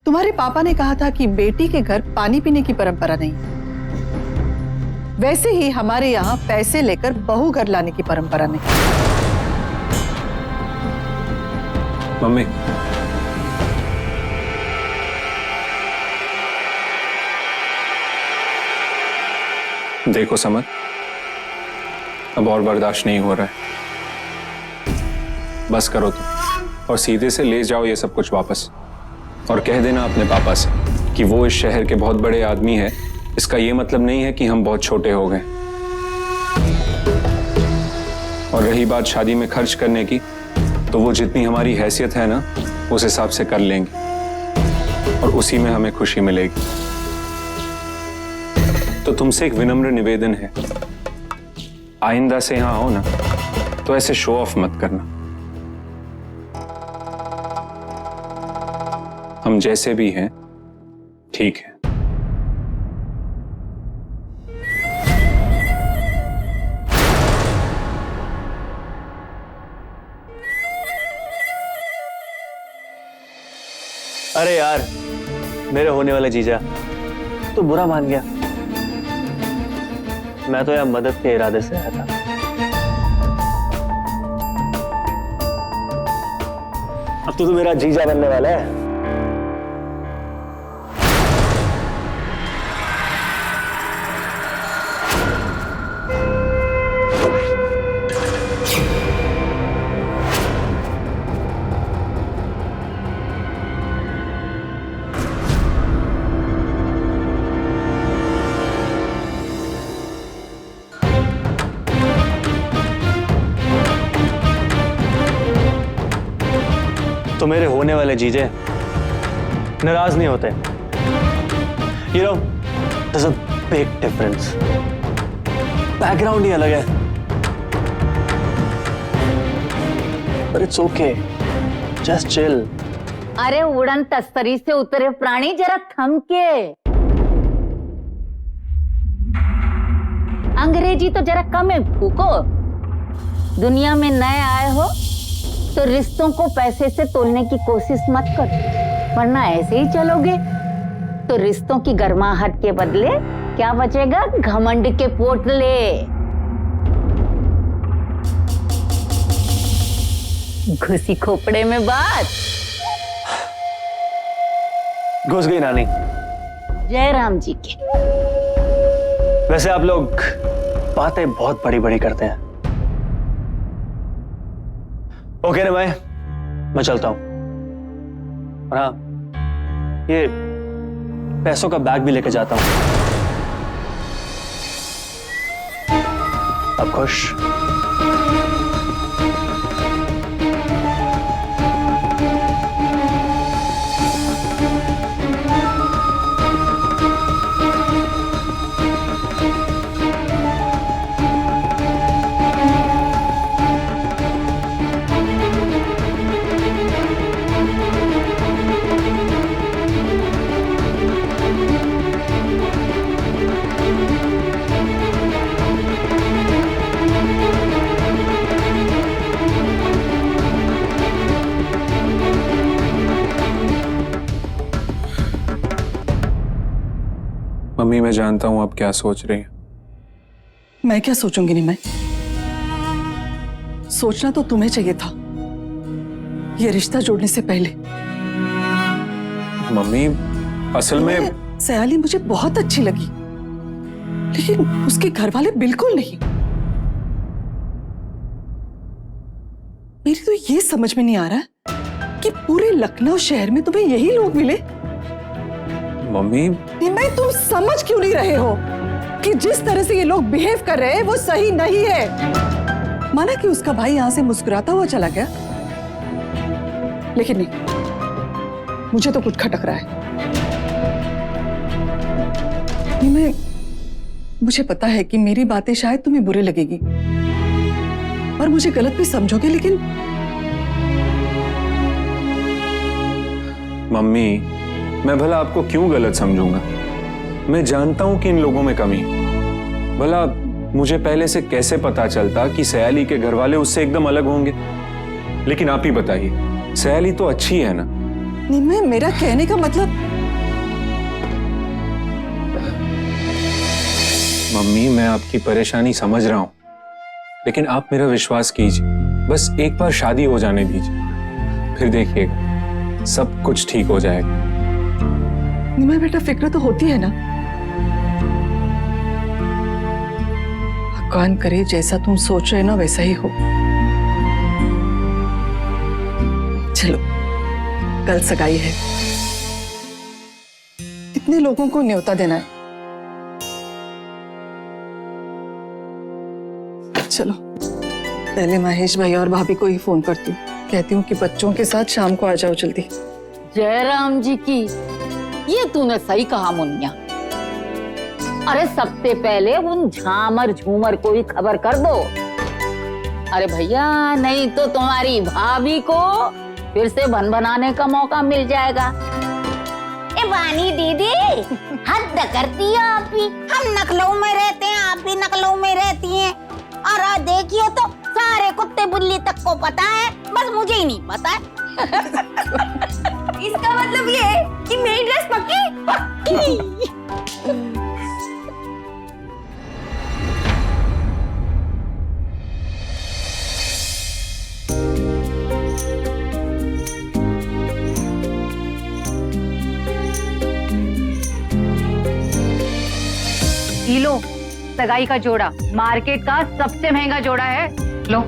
तुम्हारे पापा ने कहा था कि बेटी के घर पानी पीने की परंपरा नहीं, वैसे ही हमारे यहाँ पैसे लेकर बहू घर लाने की परंपरा नहीं। मम्मी, देखो समर, अब और बर्दाश्त नहीं हो रहा है। बस करो तुम और सीधे से ले जाओ ये सब कुछ वापस, और कह देना अपने पापा से कि वो इस शहर के बहुत बड़े आदमी है। इसका ये मतलब नहीं है कि हम बहुत छोटे हो गए। और रही बात शादी में खर्च करने की, तो वो जितनी हमारी हैसियत है ना, उस हिसाब से कर लेंगे और उसी में हमें खुशी मिलेगी। तो तुमसे एक विनम्र निवेदन है, आइंदा से यहां आओ ना तो ऐसे शो ऑफ मत करना। हम जैसे भी हैं ठीक है। अरे यार, मेरे होने वाले जीजा तो बुरा मान गया। मैं तो यार मदद के इरादे से आया था। अब तो मेरा जीजा बनने वाला है। तो मेरे होने वाले जीजे नाराज नहीं होते। You know, there's a big difference. Background ही अलग है। But it's okay. Just chill. अरे उड़न तस्तरी से उतरे प्राणी, जरा थम के। अंग्रेजी तो जरा कम है फूको। दुनिया में नए आए हो तो रिश्तों को पैसे से तोलने की कोशिश मत करो, वरना ऐसे ही चलोगे तो रिश्तों की गर्माहट के बदले क्या बचेगा? घमंड के पोटले। घुसी खोपड़े में बात घुस गई नानी। जय राम जी के। वैसे आप लोग बातें बहुत बड़ी बड़ी करते हैं। ओके ना, मैं चलता हूं। और हाँ, ये पैसों का बैग भी लेके जाता हूं। अब खुश? मम्मी, मैं जानता हूं आप क्या सोच रही हैं। मैं क्या सोचूंगी? नहीं, मैं सोचना तो तुम्हें चाहिए था ये रिश्ता जोड़ने से पहले। मम्मी, असल में सयाली मुझे बहुत अच्छी लगी, लेकिन उसके घर वाले बिल्कुल नहीं। मेरी तो ये समझ में नहीं आ रहा कि पूरे लखनऊ शहर में तुम्हें यही लोग मिले। मम्मी, मैं तुम समझ क्यों नहीं रहे हो कि जिस तरह से ये लोग बिहेव कर रहे हैं वो सही नहीं है। माना कि उसका भाई यहां से मुस्कुराता हुआ चला गया, लेकिन नहीं, मुझे तो कुछ खटक रहा है। मुझे पता है कि मेरी बातें शायद तुम्हें बुरे लगेगी और मुझे गलत भी समझोगे, लेकिन मम्मी, मैं भला आपको क्यों गलत समझूंगा? मैं जानता हूं कि इन लोगों में कमी है। भला मुझे पहले से कैसे पता चलता कि सयाली के घर वाले उससे एकदम अलग होंगे? लेकिन आप ही बताइए, सयाली तो अच्छी है ना, निम्मे, मेरा कहने का मतलब। मम्मी, मैं आपकी परेशानी समझ रहा हूं, लेकिन आप मेरा विश्वास कीजिए, बस एक बार शादी हो जाने दीजिए, फिर देखिएगा सब कुछ ठीक हो जाएगा। निम्मे बेटा, फिक्र तो होती है ना। भगवान करे जैसा तुम सोच रहे ना वैसा ही हो। चलो, कल सगाई है, कितने लोगों को न्योता देना है। चलो, पहले महेश भाई और भाभी को ही फोन करती हूँ, कहती हूँ कि बच्चों के साथ शाम को आ जाओ जल्दी। जयराम जी की, ये तूने सही कहा मुन्निया। अरे सबसे पहले उन झामर झूमर को ही खबर कर दो। अरे भैया, नहीं तो तुम्हारी भाभी को फिर से भनभनाने का मौका मिल जाएगा। ए वानी दीदी, हद करती है आप भी। हम नकलों में रहते हैं, आप भी नकलों में रहती हैं। और देखिए तो सारे कुत्ते बिल्ली तक को पता है, बस मुझे ही नहीं पता है। इसका मतलब ये है कि मेरी ड्रेस पक्की। लो, सगाई का जोड़ा मार्केट का सबसे महंगा जोड़ा है। लो,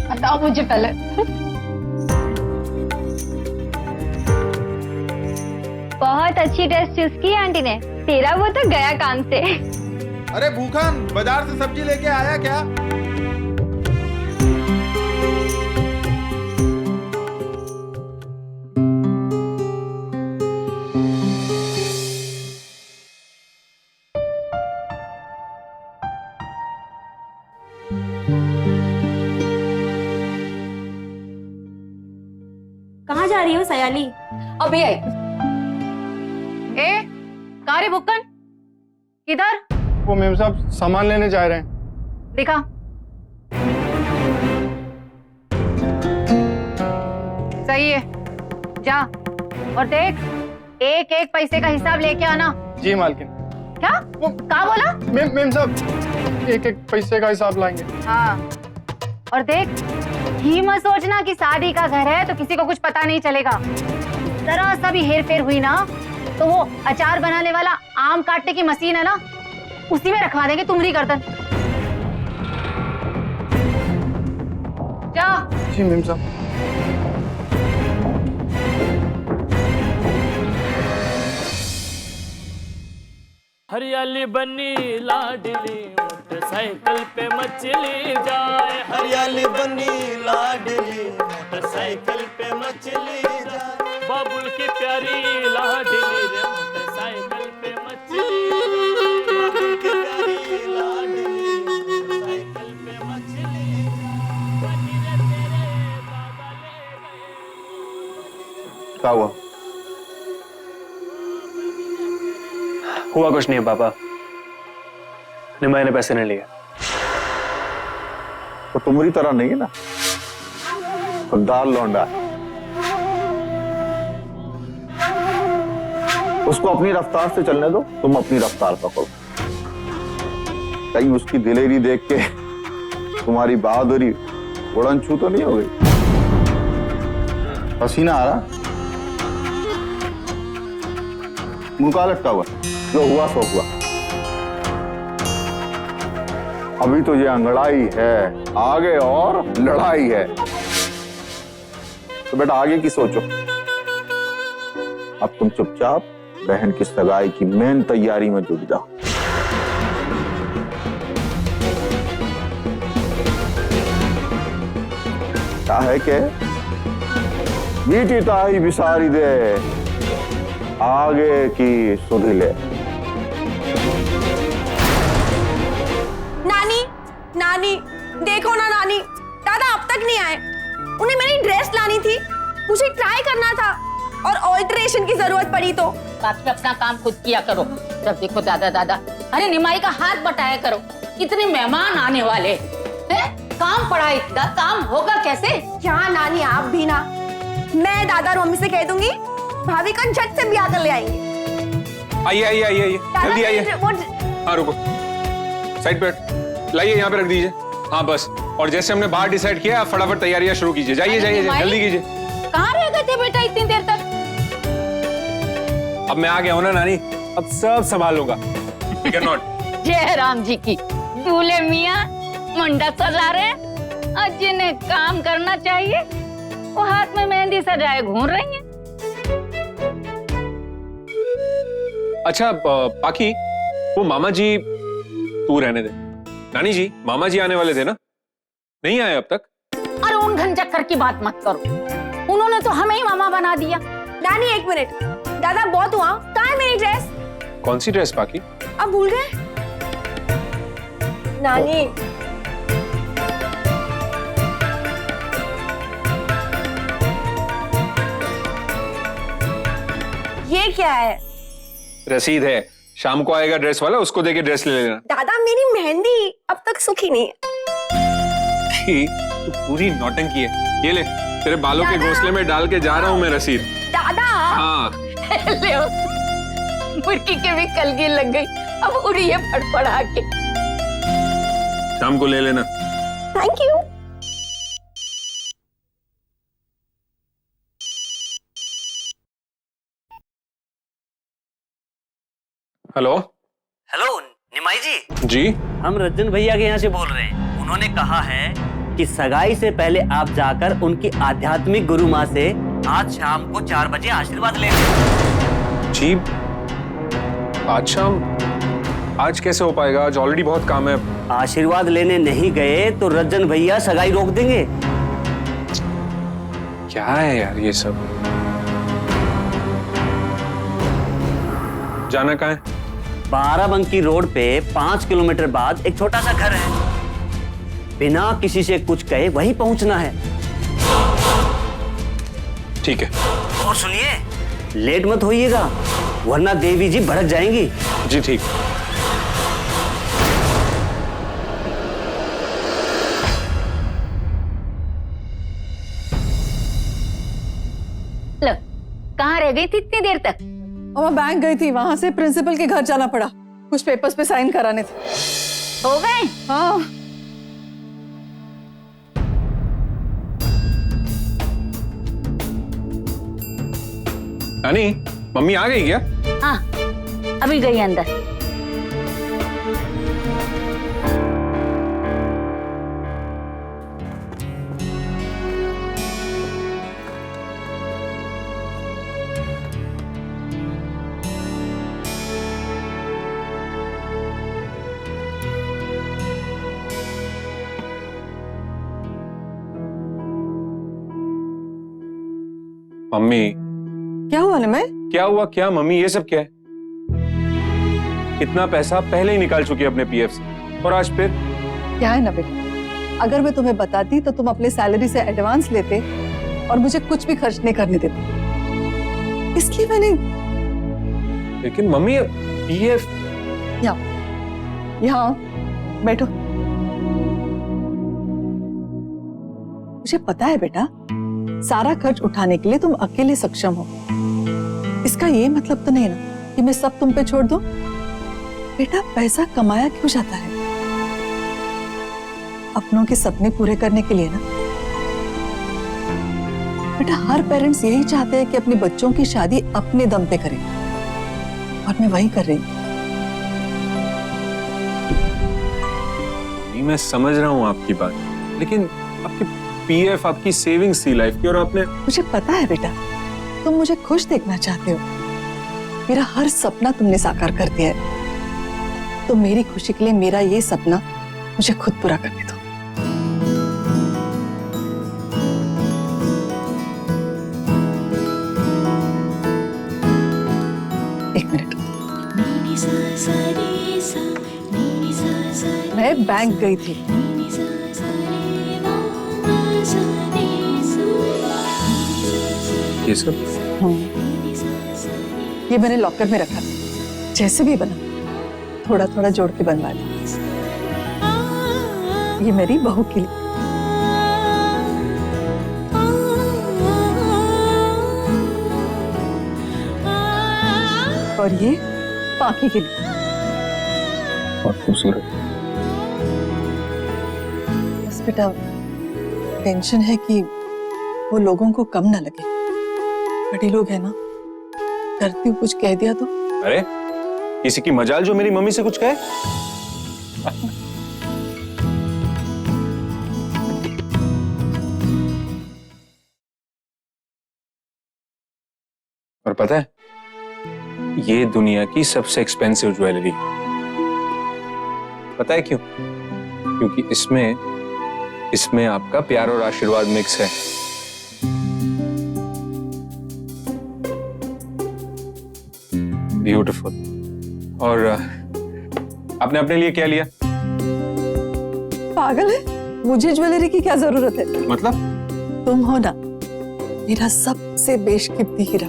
बताओ मुझे पहले। बहुत अच्छी ड्रेस चूज की आंटी ने, तेरा वो तो गया काम से। अरे भूखन, बाजार से सब्जी लेके आया क्या? कहाँ जा रही हो सयाली? अभी आई। ए, कहाँ रे भुक्कन? किधर? वो मेम साहब सामान लेने जा रहे हैं। दिखा। सही है, जा और देख, एक एक पैसे का हिसाब लेके आना। जी मालकिन। क्या? वो कहाँ बोला? मेम साहब एक एक पैसे का हिसाब लाएंगे। हाँ, और देख, ही मत सोचना कि शादी का घर है तो किसी को कुछ पता नहीं चलेगा। जरा सा भी हेर फेर हुई ना तो वो अचार बनाने वाला आम काटने की मशीन है ना, उसी में रखवा देंगे तुम्हारी गर्दन। जा। जी मेम साहब। हरियाली बनी लाडली मोटरसाइकिल पे मचली जाए। हरियाली बनी लाडली मोटरसाइकिल पे मचली जाए। बाबुल की प्यारी लाडली रे मोटरसाइकिल पे मचली जाए। बाबुल की प्यारी लाडली मोटरसाइकिल पे मचली जाए। बनी रे तेरे बाबा ले गए। क्या हुआ? हुआ कुछ नहीं पापा, मैंने पैसे नहीं लिए। तो तुम्हारी तरह नहीं है ना, खुददार लौंडा। उसको अपनी रफ्तार से चलने दो, तुम अपनी रफ्तार पकड़ो। कहीं उसकी दिलेरी देख के तुम्हारी बहादुरी उड़न छू तो नहीं हो गई? पसीना आ रहा, मुंह लटका हुआ। जो हुआ सो हुआ। अभी तो ये अंगड़ाई है, आगे और लड़ाई है। तो बेटा आगे की सोचो। अब तुम चुपचाप बहन की सगाई की मेन तैयारी में जुट जाओ। क्या है के मीठी ताही बिसारी दे, आगे की सुधी ले। नानी, देखो ना नानी, दादा अब तक नहीं आए। उन्हें मेरी ड्रेस लानी थी, मुझे ट्राई करना था, और ऑल्टरेशन की जरूरत पड़ी तो। बाकी अपना काम खुद किया करो। जब देखो दादा दादा, अरे निमाई का हाथ बटाया करो। कितने मेहमान आने वाले हैं, काम पड़ा इतना, काम होगा कैसे? क्या नानी, आप भी ना, मैं दादा और मम्मी से कह दूंगी, भाभी का झट से ब्याह कर ले आएंगे। आइए आइए आइए आइए, जल्दी आइए। हाँ रुको, साइड पे लाइए, यहाँ पे रख दीजिए। हाँ बस, और जैसे हमने बाहर डिसाइड किया, आप फटाफट तैयारियां शुरू कीजिए। जाइए जाइए, जल्दी कीजिए। कहाँ रह गए थे बेटा इतनी देर तक? अब मैं आ गया हूँ ना नानी, अब सब संभाल लूंगा। ठीक है नॉट। जय राम जी की। दूल्हे मियाँ मंडा सजा रहे हैं, और जिन्हें काम करना चाहिए वो हाथ में मेहंदी सजाए घूम रही हैं। अच्छा पाकी, वो मामा जी तू रहने दे। नानी जी, मामा जी आने वाले थे ना, नहीं आए अब तक? अरे उन घन चक्कर की बात मत करो, उन्होंने तो हमें ही मामा बना दिया। नानी एक मिनट, दादा बहुत हुआ, कहाँ है मेरी ड्रेस? कौन सी ड्रेस पाकी? अब भूल गए? नानी ये क्या है? रसीद है, शाम को आएगा ड्रेस वाला, उसको देके ड्रेस ले लेना। दादा मेरी मेहंदी अब तक सूखी नहीं है। तू पूरी नौटंकी है। ये ले, तेरे बालों के घोंसले में डाल के जा रहा हूँ मैं रसीद। दादा हाँ ले मुर्गी के भी कलगी लग गई, अब उड़ी है फड़फड़ा के। शाम को ले लेना। Thank you. हेलो हेलो निमाई जी। जी, हम रंजन भैया के यहाँ से बोल रहे हैं। उन्होंने कहा है कि सगाई से पहले आप जाकर उनकी आध्यात्मिक गुरु माँ से आज शाम को 4 बजे आशीर्वाद ले लें। जी आज शाम? आज कैसे हो पाएगा, आज ऑलरेडी बहुत काम है। आशीर्वाद लेने नहीं गए तो रंजन भैया सगाई रोक देंगे। क्या है यार ये सब? जाना कहाँ है? बाराबंकी रोड पे 5 किलोमीटर बाद एक छोटा सा घर है, बिना किसी से कुछ कहे वहीं पहुंचना है। ठीक है। और सुनिए, लेट मत होइएगा वरना देवी जी भड़क जाएंगी। जी ठीक। लो, कहाँ रह गई थी इतनी देर तक? और मैं बैंक गई थी, वहां से प्रिंसिपल के घर जाना पड़ा, कुछ पेपर्स पे साइन कराने थे। हो गए? हाँ। नानी, मम्मी आ गई क्या? हाँ, अभी गई अंदर। मम्मी क्या हुआ निमय? क्या हुआ? क्या मम्मी, ये सब क्या है? इतना पैसा पहले ही निकाल चुकी है अपने पीएफ से, और आज फिर? क्या है ना बेटा, अगर मैं तुम्हें बताती तो तुम अपने सैलरी से एडवांस लेते और मुझे कुछ भी खर्च नहीं करने देते, इसलिए मैंने। लेकिन मम्मी पीएफ। यहाँ बैठो। मुझे पता है बेटा, सारा खर्च उठाने के लिए तुम अकेले सक्षम हो, इसका ये मतलब तो नहीं ना कि मैं सब तुम पे छोड़ दूं। बेटा पैसा कमाया क्यों जाता है? अपनों के सपने पूरे करने के लिए ना। बेटा हर पेरेंट्स यही चाहते हैं कि अपने बच्चों की शादी अपने दम पे करें, और मैं वही कर रही हूं। मैं समझ रहा हूँ आपकी बात, लेकिन आपकी पीएफ आपकी सेविंग्स थी लाइफ की, और आपने। मुझे पता है बेटा, तुम मुझे खुश देखना चाहते हो, मेरा हर सपना तुमने साकार कर दिया है, तो मेरी खुशी के लिए मेरा ये सपना मुझे खुद पूरा करने दो। एक मिनट। मैं बैंक गई थी, ये सब? ये मैंने लॉकर में रखा था, जैसे भी बना थोड़ा थोड़ा जोड़ के बनवा लिया। ये मेरी बहू के लिए। और ये बाकी के लिए। बहुत खूबसूरत। बस बेटा टेंशन है कि वो लोगों को कम ना लगे। बड़े लोग हैं ना, डरती हूँ कुछ कह दिया तो। अरे किसी की मजाल जो मेरी मम्मी से कुछ कहे। और पता है ये दुनिया की सबसे एक्सपेंसिव ज्वेलरी है। पता है क्यों? क्योंकि इसमें आपका प्यार और आशीर्वाद मिक्स है। ब्यूटीफुल। और आपने अपने लिए क्या लिया? पागल है, मुझे ज्वेलरी की क्या जरूरत है? मतलब? तुम हो ना मेरा सबसे बेशकीमती हीरा।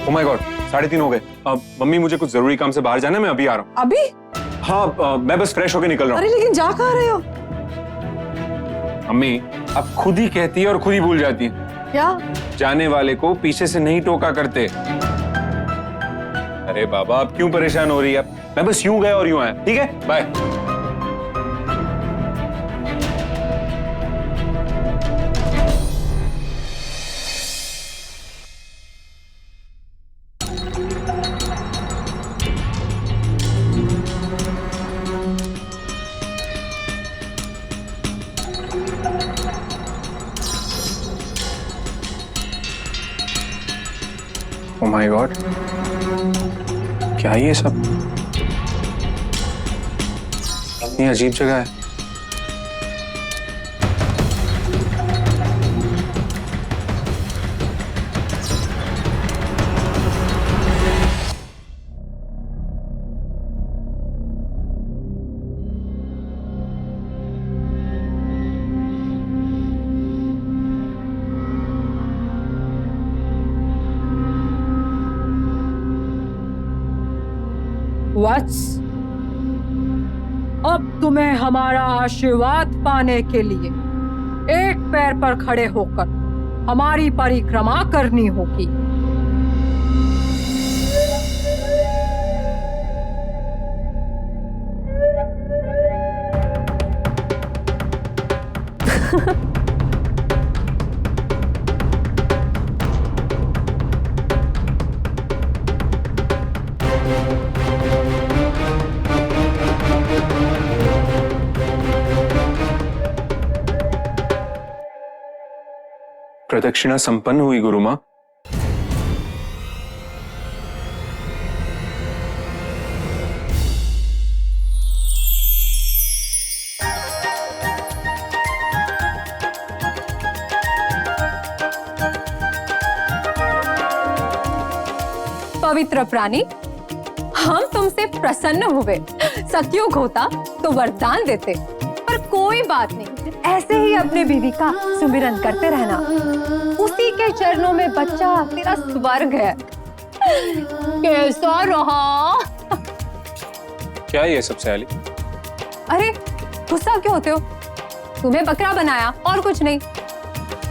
Oh my God, 3:30 हो गए। मम्मी मुझे कुछ जरूरी काम से बाहर जाना है, मैं अभी आ रहा हूँ। अभी? हाँ, मैं बस फ्रेश होके निकल रहा हूँ। अरे लेकिन जा कहाँ रहे हो? मम्मी अब खुद ही कहती है और खुद ही भूल जाती है। क्या? जाने वाले को पीछे से नहीं टोका करते। अरे बाबा आप क्यों परेशान हो रही है? मैं बस यूं गया और यूं आया। ठीक है, बाय। Oh my God, क्या ये सब? इतनी अजीब जगह है। वत्स, अब तुम्हें हमारा आशीर्वाद पाने के लिए एक पैर पर खड़े होकर हमारी परिक्रमा करनी होगी। प्रदक्षिणा संपन्न हुई गुरुमां। पवित्र प्राणी, हम तुमसे प्रसन्न हुए। सतयुग होता तो वरदान देते, पर कोई बात नहीं, ऐसे ही अपने बीवी का सुमिरन करते रहना। उसी के चरणों में बच्चा तेरा स्वर्ग है। कैसा रहा? क्या ये सब सयाली? अरे गुस्सा क्यों होते हो? तुम्हें बकरा बनाया और कुछ नहीं।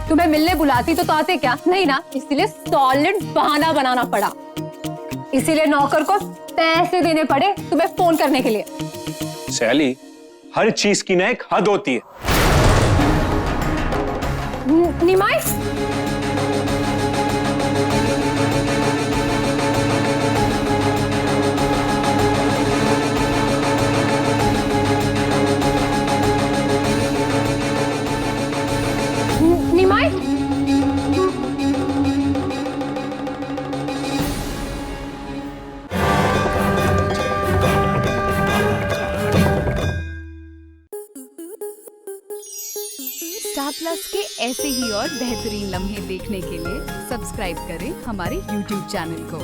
तुम्हें मिलने बुलाती तो आते क्या? नहीं ना, इसीलिए सॉलिड बहाना बनाना पड़ा। इसीलिए नौकर को पैसे देने पड़े तुम्हें फोन करने के लिए। सयाली, हर चीज की ना एक हद होती है। निमाई, निमाई, स्टार प्लस के ऐसे ही और बेहतरीन लम्हे देखने के लिए सब्सक्राइब करें हमारे YouTube चैनल को।